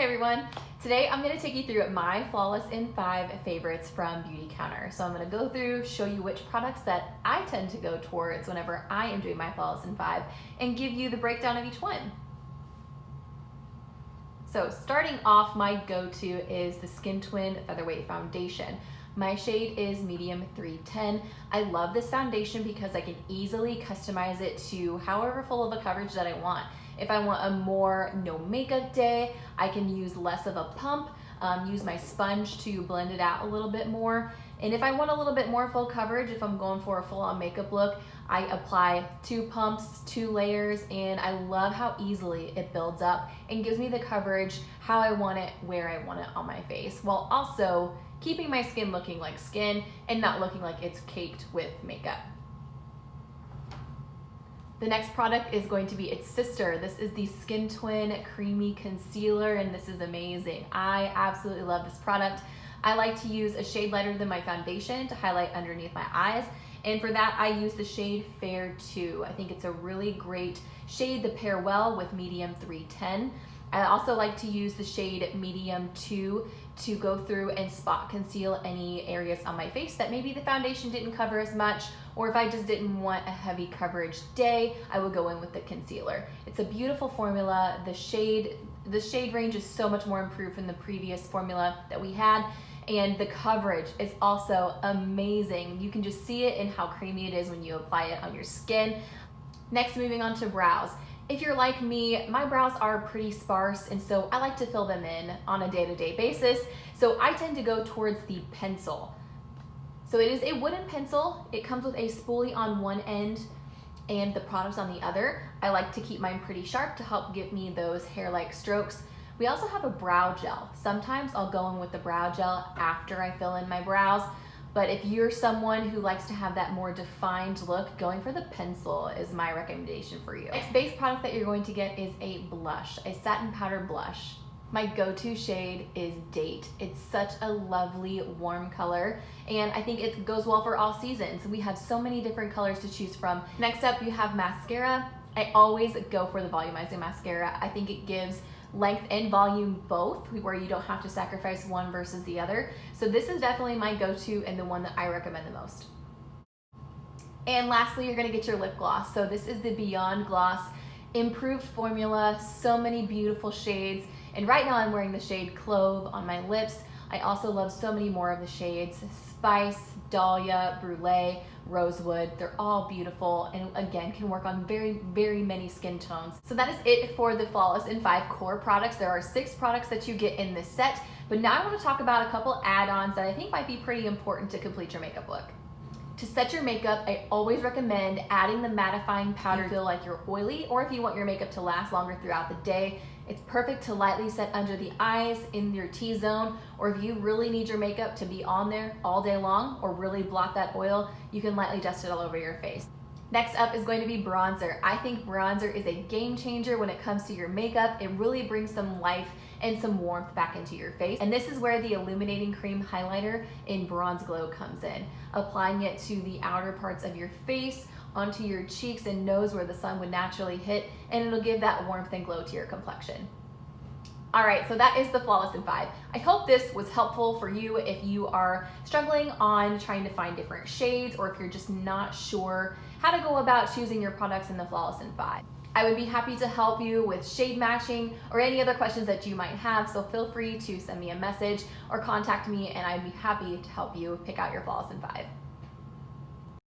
Hey everyone, today I'm going to take you through my Flawless in 5 favorites from Beautycounter. So I'm going to go through, show you which products that I tend to go towards whenever I am doing my Flawless in 5, and give you the breakdown of each one. So starting off, my go-to is the Skin Twin Featherweight Foundation. My shade is medium 310. I love this foundation because I can easily customize it to however full of a coverage that I want. If I want a more no makeup day, I can use less of a pump, use my sponge to blend it out a little bit more. And if I want a little bit more full coverage, if I'm going for a full on makeup look, I apply 2 pumps, 2 layers, and I love how easily it builds up and gives me the coverage how I want it, where I want it on my face, while also keeping my skin looking like skin and not looking like it's caked with makeup. The next product is going to be its sister. This is the Skin Twin Creamy Concealer, and this is amazing. I absolutely love this product. I like to use a shade lighter than my foundation to highlight underneath my eyes, and for that I use the shade Fair 2. I think it's a really great shade to pair well with medium 310. I also like to use the shade medium 2 to go through and spot conceal any areas on my face that maybe the foundation didn't cover as much, or if I just didn't want a heavy coverage day, I would go in with the concealer. It's a beautiful formula. The shade range is so much more improved from the previous formula that we had, and the coverage is also amazing. You can just see it in how creamy it is when you apply it on your skin. Next, moving on to brows. If you're like me, my brows are pretty sparse, and so I like to fill them in on a day-to-day basis. So I tend to go towards the pencil. So it is a wooden pencil. It comes with a spoolie on one end and the product on the other. I like to keep mine pretty sharp to help give me those hair-like strokes. We also have a brow gel. Sometimes I'll go in with the brow gel after I fill in my brows. But if you're someone who likes to have that more defined look, going for the pencil is my recommendation for you. Next base product that you're going to get is a blush, a satin powder blush. My go-to shade is Date. It's such a lovely warm color, and I think it goes well for all seasons. We have so many different colors to choose from. Next up, you have mascara. I always go for the Volumizing Mascara. I think it gives length and volume both, where you don't have to sacrifice one versus the other. So this is definitely my go-to and the one that I recommend the most. And lastly, you're gonna get your lip gloss. So this is the Beyond Gloss improved formula, so many beautiful shades. And right now I'm wearing the shade Clove on my lips. I also love so many more of the shades: Spice, Dahlia, Brulee, Rosewood. They're all beautiful and again can work on very, very many skin tones. So that is it for the Flawless in 5 core products. There are 6 products that you get in this set, but now I want to talk about a couple add-ons that I think might be pretty important to complete your makeup look. To set your makeup, I always recommend adding the Mattifying Powder if you feel like you're oily, or if you want your makeup to last longer throughout the day. It's perfect to lightly set under the eyes, in your T-zone, or if you really need your makeup to be on there all day long or really blot that oil, you can lightly dust it all over your face. Next up is going to be bronzer. I think bronzer is a game changer when it comes to your makeup. It really brings some life and some warmth back into your face. And this is where the Illuminating Cream Highlighter in Bronze Glow comes in. Applying it to the outer parts of your face, onto your cheeks and nose where the sun would naturally hit, and it'll give that warmth and glow to your complexion. All right, so that is the Flawless in 5. I hope this was helpful for you if you are struggling on trying to find different shades, or if you're just not sure how to go about choosing your products in the Flawless in 5. I would be happy to help you with shade matching or any other questions that you might have, so feel free to send me a message or contact me, and I'd be happy to help you pick out your Flawless in 5.